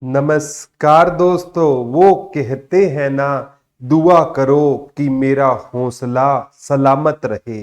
नमस्कार दोस्तों। वो कहते हैं ना, दुआ करो कि मेरा हौसला सलामत रहे।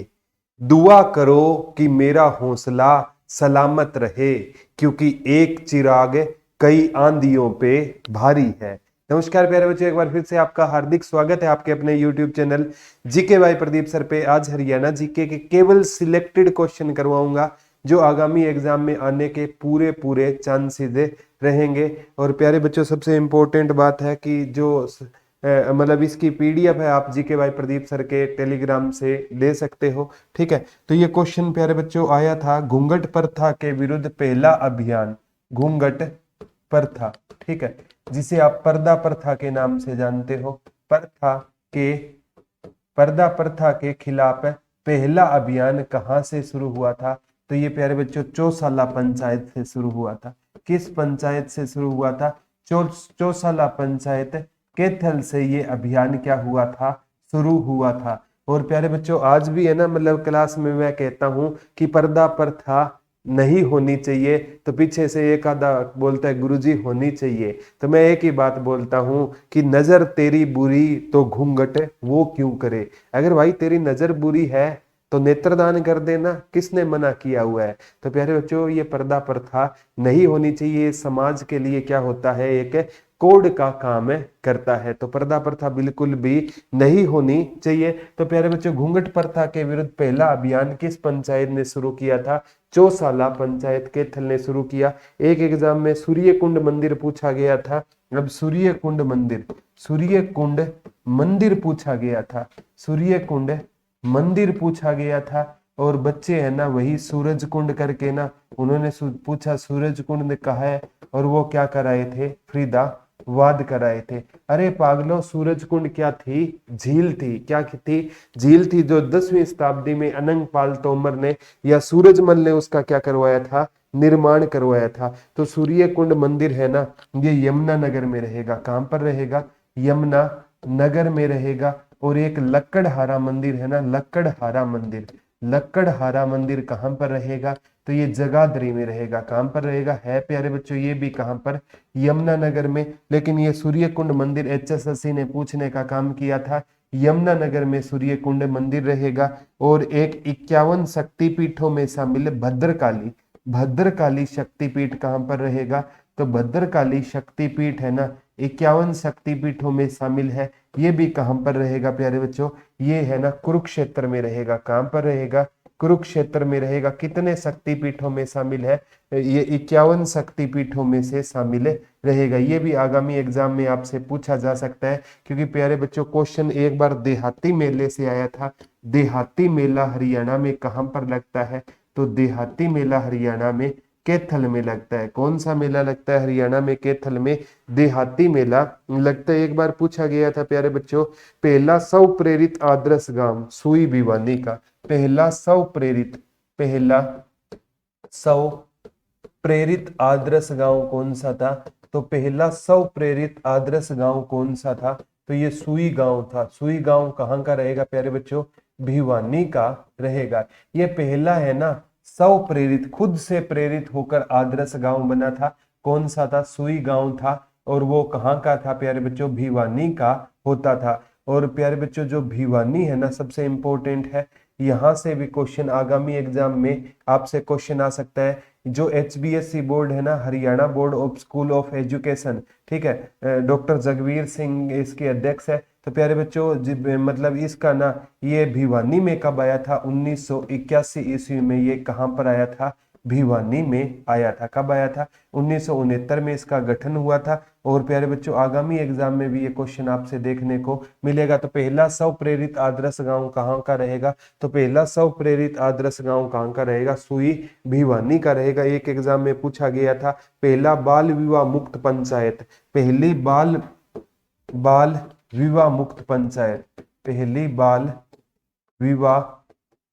दुआ करो कि मेरा हौसला सलामत रहे, क्योंकि एक चिराग कई आंधियों पे भारी है। नमस्कार प्यारे बच्चों, एक बार फिर से आपका हार्दिक स्वागत है आपके अपने YouTube channel GK by Pradeep sir पे। आज हरियाणा जीके के केवल सिलेक्टेड क्वेश्चन करवाऊंगा जो आगामी एग्जाम में आने के पूरे पूरे चांसेस रहेंगे। और प्यारे बच्चों, सबसे इम्पोर्टेंट बात है कि जो मतलब इसकी पीडीएफ है, आप जीके बाय प्रदीप सर के टेलीग्राम से ले सकते हो। ठीक है, तो ये क्वेश्चन प्यारे बच्चों आया था, घूंघट प्रथा के विरुद्ध पहला अभियान। घूंघट प्रथा, ठीक है, जिसे आप पर्दा प्रथा के नाम से जानते हो। के पर्दा प्रथा के खिलाफ पहला अभियान कहाँ से शुरू हुआ था? तो ये प्यारे बच्चों चौसाला पंचायत से शुरू हुआ था। किस पंचायत से शुरू हुआ था? चौसाला पंचायत कैथल से ये अभियान क्या हुआ था? शुरू हुआ था। और प्यारे बच्चों, आज भी है ना, मतलब क्लास में मैं कहता हूं कि पर्दा प्रथा नहीं होनी चाहिए, तो पीछे से एक आधा बोलता है गुरुजी होनी चाहिए। तो मैं एक ही बात बोलता हूं कि नजर तेरी बुरी तो घूंघट वो क्यों करे। अगर भाई तेरी नजर बुरी है तो नेत्रदान कर देना, किसने मना किया हुआ है? तो प्यारे बच्चों, ये पर्दा प्रथा नहीं होनी चाहिए। समाज के लिए क्या होता है, एक कोड का काम करता है। तो पर्दा प्रथा बिल्कुल भी नहीं होनी चाहिए। तो प्यारे बच्चों, घूंघट प्रथा के विरुद्ध पहला अभियान किस पंचायत ने शुरू किया था? चौसाला पंचायत कैथल ने शुरू किया। एक एग्जाम में सूर्य कुंड मंदिर पूछा गया था। अब सूर्य कुंड मंदिर पूछा गया था। सूर्य कुंड मंदिर पूछा गया था। और बच्चे है ना, वही सूरज कुंड करके ना, उन्होंने पूछा सूरज कुंड कहा है, और वो क्या कराए थे? फ्रीदा वाद कराए थे। अरे पागलों, सूरज कुंड क्या थी? झील थी। क्या थी? झील थी, जो 10वीं शताब्दी में अनंग पाल तोमर ने या सूरजमल ने उसका क्या करवाया था? निर्माण करवाया था। तो सूर्य कुंड मंदिर है ना, ये यमुना नगर में रहेगा। कहां पर रहेगा? यमुना नगर में रहेगा। और एक लक्कड़हारा मंदिर है ना, लक्कड़हारा मंदिर कहां पर रहेगा? तो ये जगाधरी में रहेगा। कहां पर रहेगा? है प्यारे बच्चों, ये भी कहां पर? यमुना नगर में। लेकिन ये सूर्य कुंड मंदिर एचएसएससी ने पूछने का काम किया था। यमुना नगर में सूर्य कुंड मंदिर रहेगा। और एक 51 शक्तिपीठों में शामिल भद्रकाली शक्तिपीठ कहां पर रहेगा? तो भद्रकाली शक्तिपीठ है ना, 51 शक्तिपीठों में शामिल है। ये भी कहां पर रहेगा प्यारे बच्चों? ये है ना कुरुक्षेत्र में रहेगा। कहां पर रहेगा? कुरुक्षेत्र में रहेगा। कितने शक्तिपीठों में शामिल है? ये 51 शक्तिपीठों में से शामिल रहेगा। ये भी आगामी एग्जाम में आपसे पूछा जा सकता है, क्योंकि प्यारे बच्चों क्वेश्चन एक बार देहाती मेले से आया था। देहाती मेला हरियाणा में कहां पर लगता है? तो देहाती मेला हरियाणा में कैथल में लगता है। कौन सा मेला लगता है हरियाणा में? कैथल में देहाती मेला लगता है। एक बार पूछा गया था प्यारे बच्चों, पहला स्व प्रेरित आदर्श गांव सुई भिवानी का। पहला स्व प्रेरित आदर्श गांव कौन सा था? तो पहला स्व प्रेरित आदर्श गांव कौन सा था? तो ये सुई गांव था। सुई गांव कहाँ का रहेगा प्यारे बच्चों? भिवानी का रहेगा। ये पहला है ना स्व प्रेरित, खुद से प्रेरित होकर आदर्श गांव बना था। कौन सा था? सुई गांव था। और वो कहाँ का था प्यारे बच्चों? भिवानी का होता था। और प्यारे बच्चों, जो भिवानी है ना, सबसे इंपॉर्टेंट है। यहाँ से भी क्वेश्चन आगामी एग्जाम में आपसे क्वेश्चन आ सकता है। जो HBSC बोर्ड है ना, Haryana board of school of education, ठीक है, डॉक्टर जगवीर सिंह इसके अध्यक्ष है। तो प्यारे बच्चों, मतलब इसका ना, ये भिवानी में कब आया था? 1981 ईस्वी में। ये कहाँ पर आया था? भिवानी में आया था। कब आया था? 1969 में इसका गठन हुआ था। और प्यारे बच्चों, आगामी एग्जाम में भी ये क्वेश्चन आपसे देखने को मिलेगा। तो पहला स्व प्रेरित आदर्श गांव कहाँ का रहेगा? तो पहला स्व प्रेरित आदर्श गांव कहाँ का रहेगा? सुई भिवानी का रहेगा। एक एग्जाम में पूछा गया था, पहला बाल विवाह मुक्त पंचायत, पहली बाल विवाह मुक्त पंचायत, पहली बाल विवाह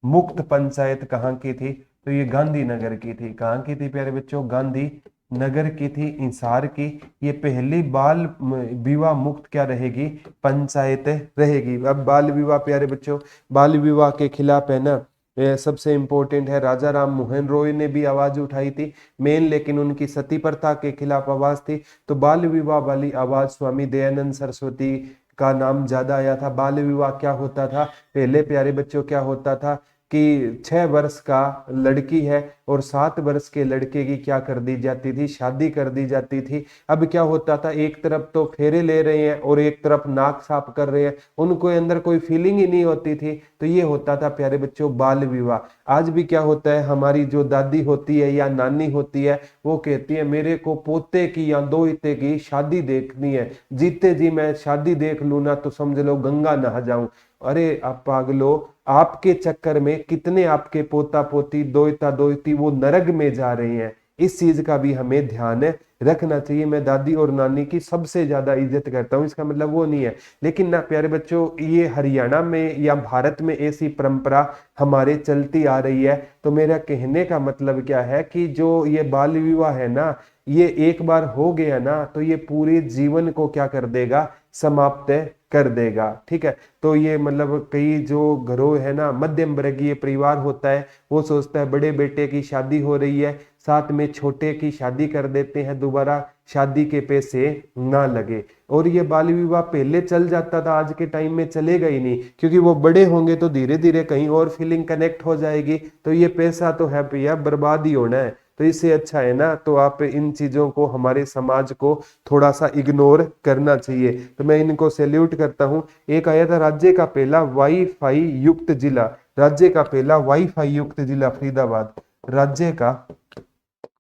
मुक्त पंचायत कहाँ की थी? तो ये गांधीनगर की थी। कहाँ की थी प्यारे बच्चों? गांधी नगर की थी, इंसार की। ये पहली बाल विवाह मुक्त क्या रहेगी? पंचायत रहेगी। अब बाल विवाह प्यारे बच्चों, बाल विवाह के खिलाफ है ना, सबसे इंपॉर्टेंट है। राजा राम मोहन रॉय ने भी आवाज उठाई थी मेन, लेकिन उनकी सती प्रथा के खिलाफ आवाज थी। तो बाल विवाह वाली आवाज स्वामी दयानंद सरस्वती का नाम ज्यादा आया था। बाल विवाह क्या होता था पहले प्यारे बच्चों, क्या होता था कि 6 वर्ष का लड़की है और 7 वर्ष के लड़के की क्या कर दी जाती थी, शादी कर दी जाती थी। अब क्या होता था, एक तरफ तो फेरे ले रहे हैं और एक तरफ नाक साफ कर रहे हैं, उनको अंदर कोई फीलिंग ही नहीं होती थी। तो ये होता था प्यारे बच्चों बाल विवाह। आज भी क्या होता है, हमारी जो दादी होती है या नानी होती है वो कहती है मेरे को पोते की या दोहिते की शादी देखनी है, जीते जी मैं शादी देख लूं ना तो समझ लो गंगा नहा जाऊं। अरे आप पागलो, आपके चक्कर में कितने आपके पोता पोती दोहिता दोहिती वो नरक में जा रहे हैं। इस चीज का भी हमें ध्यान रखना चाहिए। मैं दादी और नानी की सबसे ज्यादा इज्जत करता हूँ, इसका मतलब वो नहीं है, लेकिन ना प्यारे बच्चों ये हरियाणा में या भारत में ऐसी परंपरा हमारे चलती आ रही है। तो मेरा कहने का मतलब क्या है कि जो ये बाल विवाह है ना, ये एक बार हो गया ना तो ये पूरे जीवन को क्या कर देगा, समाप्त कर देगा। ठीक है, तो ये मतलब कई जो घरों है ना, मध्यम वर्गीय परिवार होता है, वो सोचता है बड़े बेटे की शादी हो रही है, साथ में छोटे की शादी कर देते हैं, दोबारा शादी के पैसे ना लगे। और ये बाल विवाह पहले चल जाता था, आज के टाइम में चलेगा ही नहीं, क्योंकि वो बड़े होंगे तो धीरे धीरे कहीं और फीलिंग कनेक्ट हो जाएगी, तो ये पैसा तो है भैया बर्बाद ही होना है। तो इससे अच्छा है ना, तो आप इन चीजों को, हमारे समाज को थोड़ा सा इग्नोर करना चाहिए। तो मैं इनको सैल्यूट करता हूं। एक आया था राज्य का पहला वाईफाई युक्त जिला, राज्य का पहला वाईफाई युक्त जिला फरीदाबाद।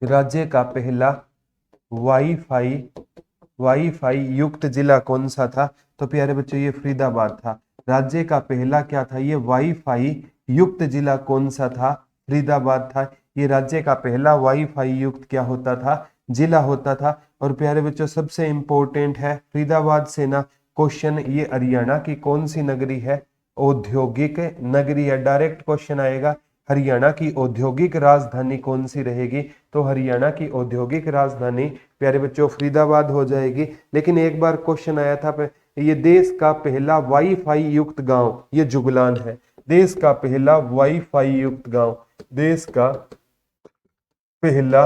राज्य का पहला वाईफाई वाईफाई युक्त जिला कौन सा था? तो प्यारे बच्चों ये फरीदाबाद था। राज्य का पहला क्या था, ये वाईफाई युक्त जिला कौन सा था? फरीदाबाद था। ये राज्य का पहला वाईफाई युक्त क्या होता था, जिला होता था। और प्यारे बच्चों सबसे इंपॉर्टेंट है फरीदाबाद से ना क्वेश्चन, ये हरियाणा की कौन सी नगरी है? औद्योगिक नगरी है, डायरेक्ट क्वेश्चन आएगा। हरियाणा की औद्योगिक राजधानी कौन सी रहेगी? तो हरियाणा की औद्योगिक राजधानी प्यारे बच्चों फरीदाबाद हो जाएगी। लेकिन एक बार क्वेश्चन आया था, ये देश का पहला वाईफाई युक्त गांव, ये जुगलान है। देश का पहला वाईफाई युक्त गांव, देश का पहला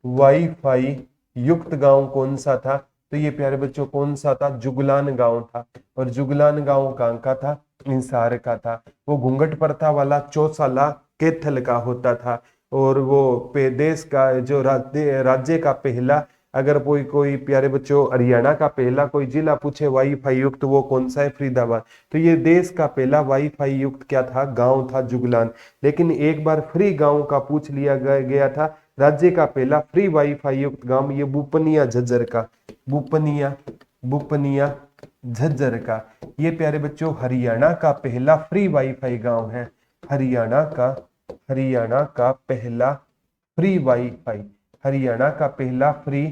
वाईफाई युक्त गांव कौन सा था? तो ये प्यारे बच्चों कौन सा था? जुगलान गांव था। और जुगलान गांव कहाँ का था? इंसार का था। वो घूंघट प्रथा वाला चौसाला कैथल का होता था। और वो देश का जो राज्य का पहला, अगर कोई प्यारे बच्चों हरियाणा का पहला कोई जिला पूछे वाईफाई युक्त, वो कौन सा है? फरीदाबाद। तो ये देश का पहला वाईफाई युक्त क्या था? गांव था जुगलान। लेकिन एक बार फ्री गांव का पूछ लिया गया था। राज्य का पहला फ्री वाईफाई युक्त गांव ये बुपनिया झज्जर का, बुपनिया झज्जर का। ये प्यारे बच्चों हरियाणा का पहला फ्री वाईफाई गांव है। हरियाणा का पहला फ्री वाईफाई, हरियाणा का पहला फ्री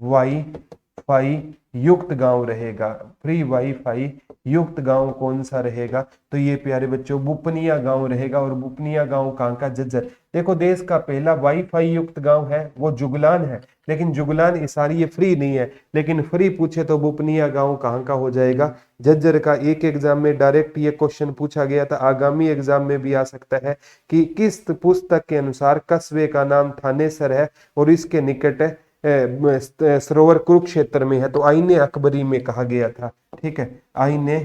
वाईफाई युक्त गांव रहेगा। फ्री वाईफाई युक्त गांव कौन सा रहेगा? तो ये प्यारे बच्चों बुपनिया गांव रहेगा। और बुपनिया गांव कहाँ का? झज्जर। देखो देश का पहला वाईफाई युक्त गांव है वो जुगलान है, लेकिन जुगलान इसारी ये फ्री नहीं है, लेकिन फ्री पूछे तो बुपनिया गांव कहाँ का हो जाएगा? झज्जर का। एक एग्जाम में डायरेक्ट ये क्वेश्चन पूछा गया था, आगामी एग्जाम में भी आ सकता है कि किस पुस्तक के अनुसार कस्बे का नाम थानेसर है और इसके निकट सरोवर कुरुक्षेत्र में है? तो आईने अकबरी में कहा गया था। ठीक है, आईने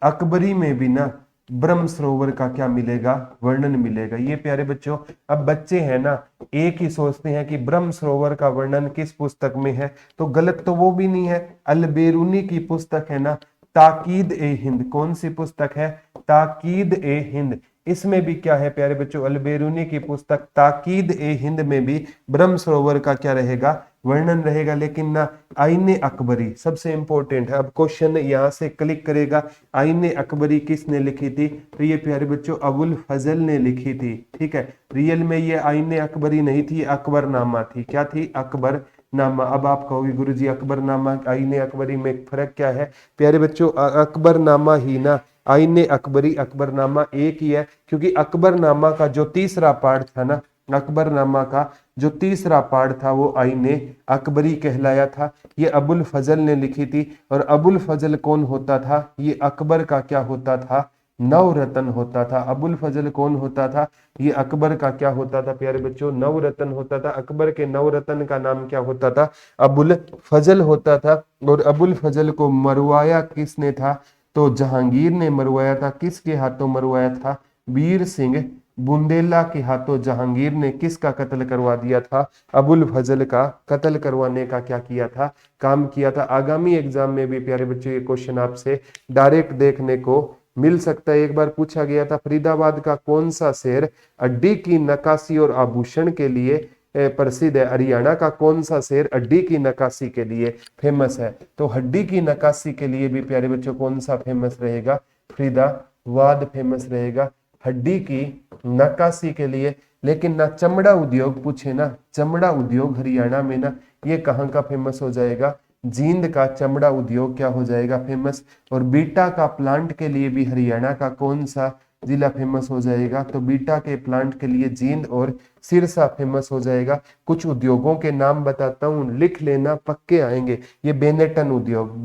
अकबरी में भी ना ब्रह्म सरोवर का क्या मिलेगा? वर्णन मिलेगा। ये प्यारे बच्चों अब बच्चे हैं ना, एक ही सोचते हैं कि ब्रह्म सरोवर का वर्णन किस पुस्तक में है, तो गलत तो वो भी नहीं है। अलबेरूनी की पुस्तक है ना, ताकीद ए हिंद। कौन सी पुस्तक है? ताकीद ए हिंद। इसमें भी क्या है प्यारे बच्चों? अलबेरूनी की पुस्तक ताकीद ए हिंद में भी ब्रह्म सरोवर का क्या रहेगा? वर्णन रहेगा। लेकिन ना आईने अकबरी सबसे इंपॉर्टेंट है। अब क्वेश्चन यहां से क्लिक करेगा, आईने अकबरी किसने लिखी थी? तो ये प्यारे बच्चों अबुल फजल ने लिखी थी। ठीक है, रियल में ये आईने अकबरी नहीं थी, अकबरनामा थी। क्या थी? अकबरनामा। अब आप कहोगे गुरुजी अकबरनामा आईने अकबरी में फर्क क्या है? प्यारे बच्चों अकबरनामा ही ना, आईने अकबरी अकबरनामा एक ही है, क्योंकि अकबरनामा का जो तीसरा पार्ट था ना, अकबरनामा का जो तीसरा पार्ट था वो आईने अकबरी कहलाया था। ये अबुल फजल ने लिखी थी। और अबुल फजल कौन होता था? ये अकबर का क्या होता था? नवरत्न होता था। अबुल फजल कौन होता था? ये अकबर का क्या होता था प्यारे बच्चों? नवरत्न होता था। अकबर के नवरत्न का नाम क्या होता था? अबुल फजल होता था। और अबुल फजल को मरवाया किसने था? तो जहांगीर ने मरवाया था। किसके हाथों मरवाया था? वीर सिंह बुंदेला के हाथों जहांगीर ने किसका कत्ल करवा दिया था? अबुल फजल का कत्ल करवाने का क्या किया था? काम किया था। आगामी एग्जाम में भी प्यारे बच्चों ये क्वेश्चन आपसे डायरेक्ट देखने को मिल सकता है। एक बार पूछा गया था, फरीदाबाद का कौन सा शहर अड्डी की नक्काशी और आभूषण के लिए प्रसिद्ध है? हरियाणा का कौन सा शहर अड्डी की नक्काशी के लिए फेमस है? तो हड्डी की नक्काशी के लिए भी प्यारे बच्चों कौन सा फेमस रहेगा? फरीदाबाद फेमस रहेगा हड्डी की नक्काशी के लिए। लेकिन ना चमड़ा उद्योग पूछे ना, चमड़ा उद्योग हरियाणा में ना ये कहाँ का फेमस हो जाएगा? जींद का चमड़ा उद्योग क्या हो जाएगा? फेमस। और बीटा का प्लांट के लिए भी हरियाणा का कौन सा जिला फेमस हो जाएगा? तो बीटा के प्लांट के लिए जींद और सिरसा फेमस हो जाएगा। कुछ उद्योगों के नाम बताता हूँ, लिख लेना, पक्के आएंगे। ये बेनेटन उद्योग,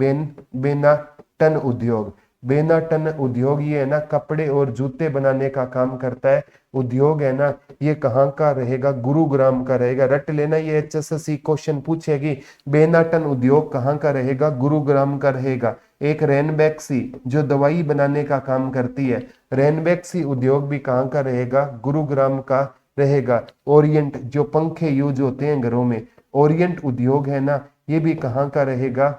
बेनाटन उद्योग, बेनाटन उद्योग ये है ना कपड़े और जूते बनाने का काम करता है। उद्योग है ना ये कहाँ का रहेगा? गुरुग्राम का रहेगा। रट लेना, ये एचएसएससी क्वेश्चन पूछेगी। बेनाटन उद्योग कहाँ का रहेगा? गुरुग्राम का रहेगा। एक रेनबैक्सी जो दवाई बनाने का काम करती है, रेनबैक्सी उद्योग भी कहाँ का रहेगा? गुरुग्राम का रहेगा। ओरिएंट जो पंखे यूज होते हैं घरों में, ओरिएंट उद्योग है ना ये भी कहाँ का रहेगा?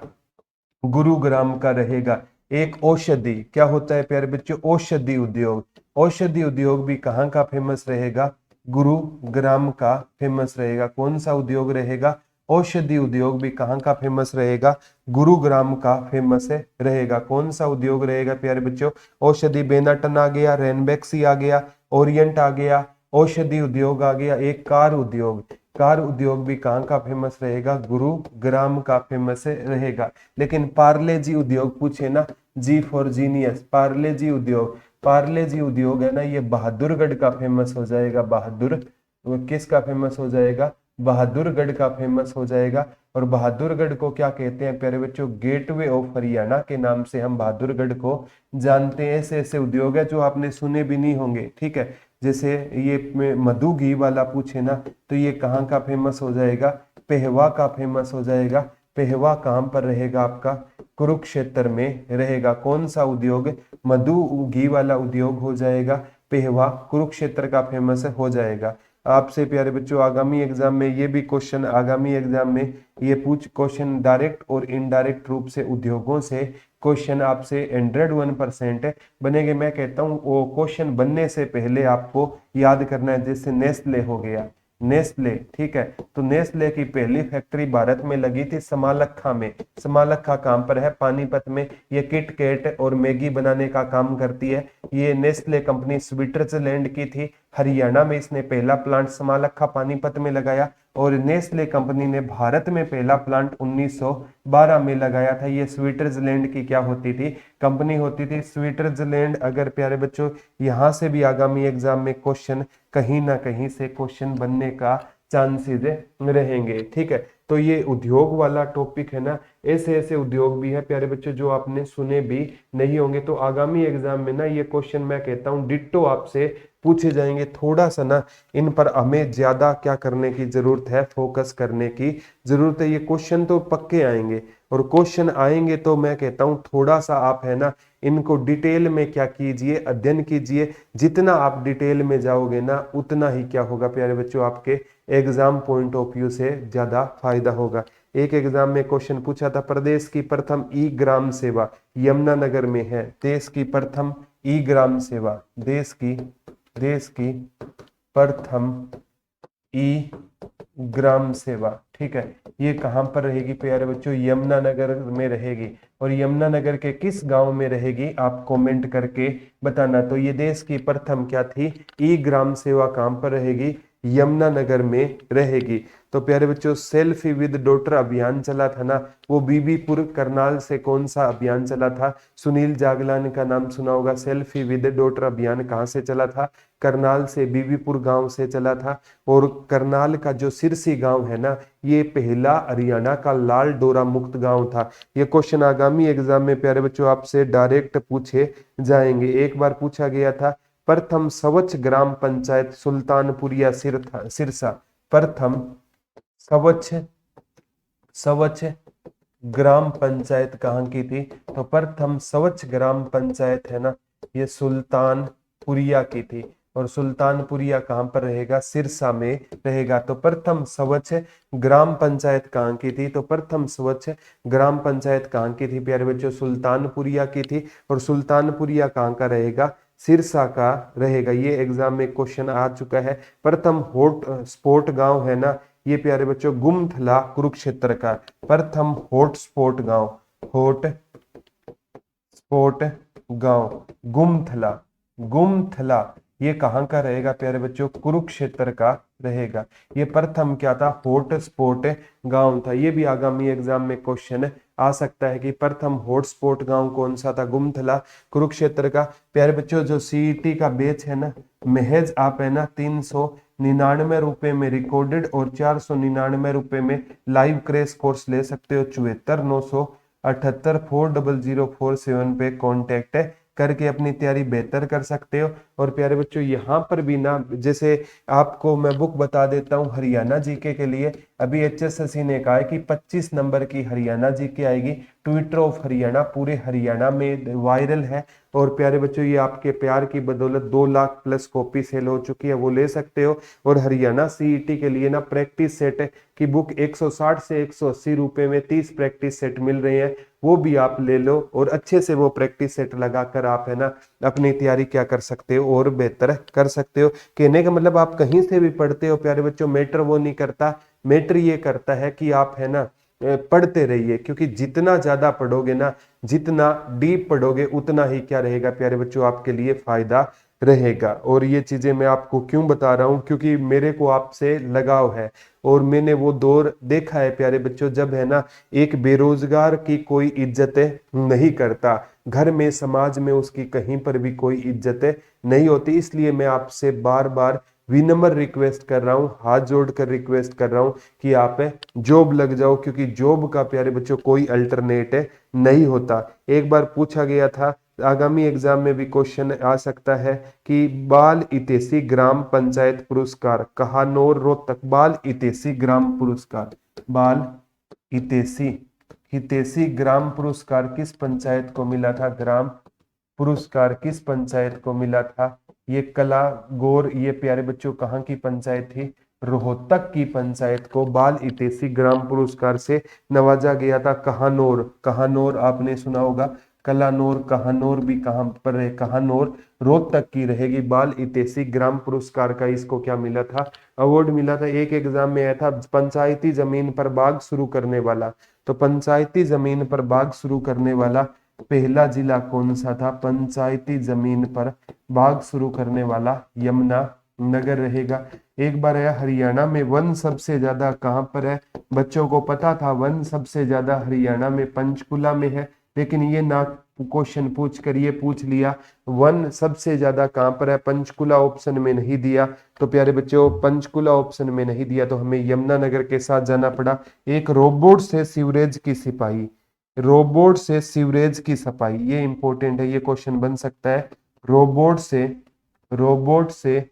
गुरुग्राम का रहेगा। एक औषधि क्या होता है प्यारे बच्चों? औषधि उद्योग, औषधि उद्योग भी कहाँ का फेमस रहेगा? गुरुग्राम का फेमस रहेगा। कौन सा उद्योग रहेगा? औषधि उद्योग भी कहाँ का फेमस रहेगा? गुरुग्राम का फेमस रहेगा। कौन सा उद्योग रहेगा प्यारे बच्चों? औषधि, बेनाटन आ गया, रेनबैक्सी आ गया, ओरिएंट आ गया, औषधि उद्योग आ गया। एक कार उद्योग, कार उद्योग भी कहाँ का फेमस रहेगा? गुरुग्राम का फेमस रहेगा। लेकिन पार्ले जी उद्योग पूछे ना, जी फॉर जीनियस, पार्ले जी उद्योग, पार्ले जी उद्योग है ना ये बहादुरगढ़ का फेमस हो जाएगा। बहादुर किसका फेमस हो जाएगा? बहादुरगढ़ का फेमस हो जाएगा। और बहादुरगढ़ को क्या कहते हैं प्यारे बच्चों? गेटवे ऑफ हरियाणा के नाम से हम बहादुरगढ़ को जानते हैं। ऐसे ऐसे उद्योग है जो आपने सुने भी नहीं होंगे, ठीक है। जैसे ये मधु घी वाला पूछे ना तो ये कहाँ का फेमस हो जाएगा? पेहवा का फेमस हो जाएगा। पेहवा कहाँ पर रहेगा आपका? कुरुक्षेत्र में रहेगा। कौन सा उद्योग? मधु घी वाला उद्योग हो जाएगा। पेहवा कुरुक्षेत्र का फेमस हो जाएगा। आपसे प्यारे बच्चों आगामी एग्जाम में ये भी क्वेश्चन, आगामी एग्जाम में ये क्वेश्चन डायरेक्ट और इनडायरेक्ट रूप से उद्योगों से क्वेश्चन आपसे 101% बनेंगे। मैं कहता हूँ वो क्वेश्चन बनने से पहले आपको याद करना है। जैसे नेस्ले हो गया, नेस्ले, ठीक है। तो नेस्ले की पहली फैक्ट्री भारत में लगी थी समालखा में। समालखा कहाँ पर है? पानीपत में। ये किट कैट और मैगी बनाने का काम करती है। ये नेस्ले कंपनी स्विट्जरलैंड की थी। हरियाणा में इसने पहला प्लांट समालखा पानीपत में लगाया। और नेस्ले कंपनी ने भारत में पहला प्लांट 1912 में लगाया था। ये स्विट्जरलैंड की क्या होती थी? कंपनी होती थी, स्विट्जरलैंड। अगर प्यारे बच्चों यहाँ से भी आगामी एग्जाम में क्वेश्चन कहीं ना कहीं से क्वेश्चन बनने का चांसेस रहेंगे, ठीक है। तो ये उद्योग वाला टॉपिक है ना, ऐसे ऐसे उद्योग भी है प्यारे बच्चों जो आपने सुने भी नहीं होंगे। तो आगामी एग्जाम में ना ये क्वेश्चन मैं कहता हूँ डिट्टो आपसे पूछे जाएंगे। थोड़ा सा ना इन पर हमें ज्यादा क्या करने की जरूरत है? फोकस करने की जरूरत है। ये क्वेश्चन तो पक्के आएंगे, और क्वेश्चन आएंगे तो मैं कहता हूँ थोड़ा सा आप है ना इनको डिटेल में क्या कीजिए? अध्ययन कीजिए। जितना आप डिटेल में जाओगे ना उतना ही क्या होगा प्यारे बच्चों? आपके एग्जाम पॉइंट ऑफ व्यू से ज्यादा फायदा होगा। एक एग्जाम में क्वेश्चन पूछा था, प्रदेश की प्रथम ई ग्राम सेवा यमुनानगर में है। देश की प्रथम ई ग्राम सेवा, देश की प्रथम ई ग्राम सेवा, ठीक है, ये कहां पर रहेगी प्यारे बच्चों? यमुनानगर में रहेगी। और यमुनानगर के किस गांव में रहेगी? आप कमेंट करके बताना। तो ये देश की प्रथम क्या थी? ई ग्राम सेवा कहां पर रहेगी? यमुनानगर में रहेगी। तो प्यारे बच्चों सेल्फी विद डॉटर अभियान चला था ना, वो बीबीपुर करनाल से कौन सा अभियान चला था? सुनील जागलान का नाम सुना होगा। सेल्फी विद डॉटर अभियान कहाँ से चला था? करनाल से, बीबीपुर गांव से चला था। और करनाल का जो सिरसी गांव है ना, ये पहला हरियाणा का लाल डोरा मुक्त गांव था। ये क्वेश्चन आगामी एग्जाम में प्यारे बच्चों आपसे डायरेक्ट पूछे जाएंगे। एक बार पूछा गया था, प्रथम स्वच्छ ग्राम पंचायत सुल्तानपुरिया सिरसा, प्रथम स्वच्छ स्वच्छ ग्राम पंचायत कहाँ की थी? तो प्रथम स्वच्छ ग्राम पंचायत है ना, ये सुल्तानपुरिया की थी। और सुल्तानपुरिया कहाँ पर रहेगा? सिरसा में रहेगा। तो प्रथम स्वच्छ ग्राम पंचायत कहाँ की थी? तो प्रथम स्वच्छ ग्राम पंचायत कहाँ की थी प्यारे बच्चों? सुल्तानपुरिया की थी। और सुल्तानपुरिया कहाँ का रहेगा? सिरसा का रहेगा। ये एग्जाम में क्वेश्चन आ चुका है। प्रथम हॉट स्पॉट गांव है ना, ये प्यारे बच्चों गुमथला कुरुक्षेत्र का प्रथम हॉटस्पॉट गांव, हॉट स्पॉट गांव गुमथला, गुमथला ये कहाँ का रहेगा प्यारे बच्चों? कुरुक्षेत्र का रहेगा। ये प्रथम क्या था? हॉट स्पॉट गांव था। ये भी आगामी एग्जाम में क्वेश्चन आ सकता है कि प्रथम हॉटस्पॉट गांव कौन सा था? गुमथला कुरुक्षेत्र का। प्यारे बच्चों जो सीईटी का बैच है ना, महज आप है ना 399 रुपए में रिकॉर्डेड और 499 रुपए में लाइव क्रैश कोर्स ले सकते हो। 74 978 40047 पे कॉन्टेक्ट करके अपनी तैयारी बेहतर कर सकते हो। और प्यारे बच्चों यहाँ पर भी ना, जैसे आपको मैं बुक बता देता हूँ हरियाणा जीके के लिए। अभी एचएसएससी ने कहा है कि 25 नंबर की हरियाणा जीके आएगी। ट्विटर ऑफ हरियाणा पूरे हरियाणा में वायरल है। और प्यारे बच्चों ये आपके प्यार की बदौलत 2 लाख प्लस कॉपी सेल हो चुकी है, वो ले सकते हो। और हरियाणा सीईटी के लिए ना प्रैक्टिस सेट की बुक 160 से 180 रुपए में 30 प्रैक्टिस सेट मिल रहे हैं, वो भी आप ले लो। और अच्छे से वो प्रैक्टिस सेट लगाकर आप है ना अपनी तैयारी क्या कर सकते हो और बेहतर कर सकते हो। कहने का मतलब आप कहीं से भी पढ़ते हो प्यारे बच्चों, मैटर वो नहीं करता। मैटर ये करता है कि आप है ना पढ़ते रहिए, क्योंकि जितना ज्यादा पढ़ोगे ना, जितना डीप पढ़ोगे, उतना ही क्या रहेगा प्यारे बच्चों आपके लिए फायदा रहेगा। और ये चीजें मैं आपको क्यों बता रहा हूँ? क्योंकि मेरे को आपसे लगाव है और मैंने वो दौर देखा है प्यारे बच्चों, जब है ना एक बेरोजगार की कोई इज्जत नहीं करता, घर में समाज में उसकी कहीं पर भी कोई इज्जत नहीं होती। इसलिए मैं आपसे बार बार विनम्र रिक्वेस्ट कर रहा हूँ, हाथ जोड़कर रिक्वेस्ट कर रहा हूँ कि आप जॉब लग जाओ, क्योंकि जॉब का प्यारे बच्चों कोई अल्टरनेट नहीं होता। एक बार पूछा गया था, आगामी एग्जाम में भी क्वेश्चन आ सकता है कि बाल इतेसी ग्राम पंचायत पुरस्कार कहानौर रोहतक, बाल इतेसी ग्राम पुरस्कार, बाल इतेसी हितेशी ग्राम पुरस्कार किस पंचायत को मिला था? ग्राम पुरस्कार किस पंचायत को मिला था? ये कला गौर, ये प्यारे बच्चों कहाँ की पंचायत थी? रोहतक की पंचायत को बाल इतेशी ग्राम पुरस्कार से नवाजा गया था। कहानौर, कहानौर आपने सुना होगा, कलानौर, कहानौर भी कहाँ पर है? कहानौर रोहतक की रहेगी। बाल इतेशी ग्राम पुरस्कार का इसको क्या मिला था? अवार्ड मिला था। एक एग्जाम में आया था पंचायती जमीन पर बाग शुरू करने वाला, तो पंचायती जमीन पर बाग शुरू करने वाला पहला जिला कौन सा था? पंचायती जमीन पर बाग शुरू करने वाला यमुनानगर रहेगा। एक बार है हरियाणा में वन सबसे ज्यादा कहां पर है? बच्चों को पता था वन सबसे ज्यादा हरियाणा में पंचकुला में है, लेकिन ये ना क्वेश्चन पूछ कर ये पूछ लिया वन सबसे ज्यादा कहां पर है? पंचकुला ऑप्शन में नहीं दिया। तो प्यारे बच्चों पंचकुला ऑप्शन में नहीं दिया तो हमें यमुनानगर के साथ जाना पड़ा। एक रोबोट से सीवरेज की सफाई, रोबोट से सीवरेज की सफाई, ये इंपॉर्टेंट है, ये क्वेश्चन बन सकता है। रोबोट से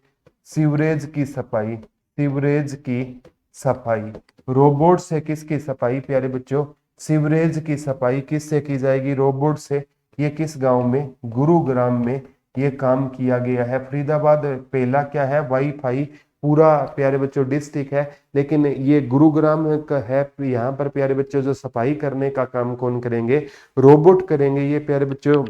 सीवरेज की सफाई, सीवरेज की सफाई, रोबोट से किसकी सफाई प्यारे बच्चों? सीवरेज की सफाई किससे की जाएगी? रोबोट से। ये किस गांव में? गुरुग्राम में ये काम किया गया है। फरीदाबाद पहला क्या है? वाईफाई पूरा प्यारे बच्चों डिस्ट्रिक्ट है, लेकिन ये गुरुग्राम का है। यहाँ पर प्यारे बच्चों जो सफाई करने का काम कौन करेंगे? रोबोट करेंगे। ये प्यारे बच्चों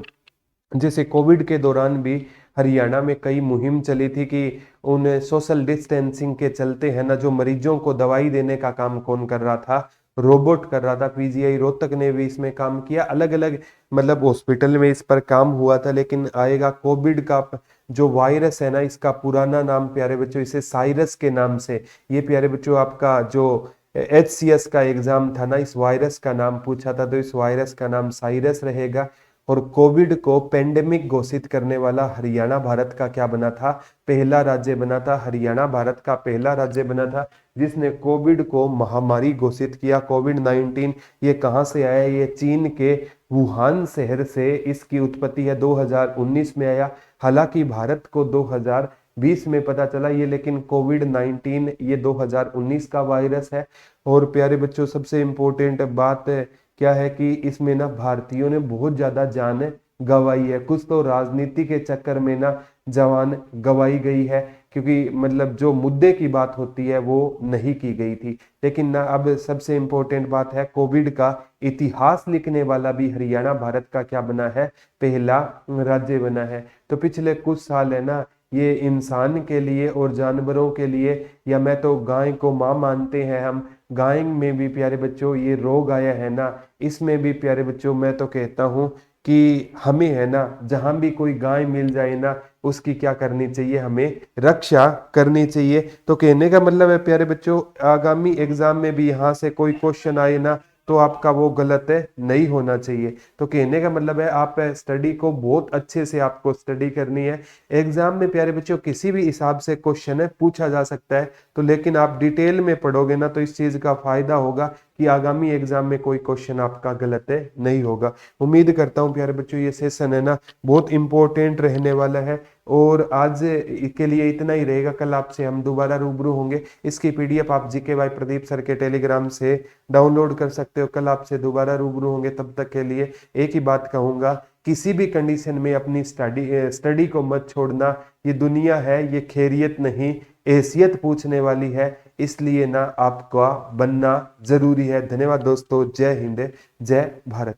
जैसे कोविड के दौरान भी हरियाणा में कई मुहिम चली थी कि उन सोशल डिस्टेंसिंग के चलते है ना, जो मरीजों को दवाई देने का काम कौन कर रहा था? रोबोट कर रहा था। पीजीआई रोहतक ने भी इसमें काम किया, अलग अलग मतलब हॉस्पिटल में इस पर काम हुआ था। लेकिन आएगा कोविड का जो वायरस है ना, इसका पुराना नाम प्यारे बच्चों इसे साइरस के नाम से, ये प्यारे बच्चों आपका जो HCS का एग्जाम था ना, इस वायरस का नाम पूछा था, तो इस वायरस का नाम साइरस रहेगा। और कोविड को पेंडेमिक घोषित करने वाला हरियाणा भारत का क्या बना था, पहला राज्य बना था। हरियाणा भारत का पहला राज्य बना था जिसने कोविड को महामारी घोषित किया। कोविड-19 ये कहाँ से आया, ये चीन के वुहान शहर से इसकी उत्पत्ति है, 2019 में आया। हालांकि भारत को 2020 में पता चला ये, लेकिन कोविड-19 ये 2019 का वायरस है। और प्यारे बच्चों सबसे इम्पोर्टेंट बात क्या है कि इसमें ना भारतीयों ने बहुत ज्यादा जान गंवाई है। कुछ तो राजनीति के चक्कर में ना जान गंवाई गई है, क्योंकि मतलब जो मुद्दे की बात होती है वो नहीं की गई थी। लेकिन ना अब सबसे इम्पोर्टेंट बात है, कोविड का इतिहास लिखने वाला भी हरियाणा भारत का क्या बना है, पहला राज्य बना है। तो पिछले कुछ साल है ना, ये इंसान के लिए और जानवरों के लिए, या मैं तो गाय को माँ मानते हैं हम, गाय में भी प्यारे बच्चों ये रोग आया है ना, इसमें भी प्यारे बच्चों मैं तो कहता हूँ कि हमें है ना, जहां भी कोई गाय मिल जाए ना, उसकी क्या करनी चाहिए, हमें रक्षा करनी चाहिए। तो कहने का मतलब है प्यारे बच्चों, आगामी एग्जाम में भी यहाँ से कोई क्वेश्चन आए ना, तो आपका वो गलत है नहीं होना चाहिए। तो कहने का मतलब है आप स्टडी को बहुत अच्छे से आपको स्टडी करनी है। एग्जाम में प्यारे बच्चों किसी भी हिसाब से क्वेश्चन है पूछा जा सकता है, तो लेकिन आप डिटेल में पढ़ोगे ना, तो इस चीज का फायदा होगा कि आगामी एग्जाम में कोई क्वेश्चन आपका गलत है नहीं होगा। उम्मीद करता हूँ प्यारे बच्चों ये सेशन है ना बहुत इंपॉर्टेंट रहने वाला है। और आज के लिए इतना ही रहेगा, कल आपसे हम दोबारा रूबरू होंगे। इसकी PDF आप GK बाय प्रदीप सर के टेलीग्राम से डाउनलोड कर सकते हो। कल आपसे दोबारा रूबरू होंगे, तब तक के लिए एक ही बात कहूंगा, किसी भी कंडीशन में अपनी स्टडी को मत छोड़ना। ये दुनिया है, ये खैरियत नहीं हैसियत पूछने वाली है, इसलिए ना आपका बनना जरूरी है। धन्यवाद दोस्तों, जय हिंद, जय भारत।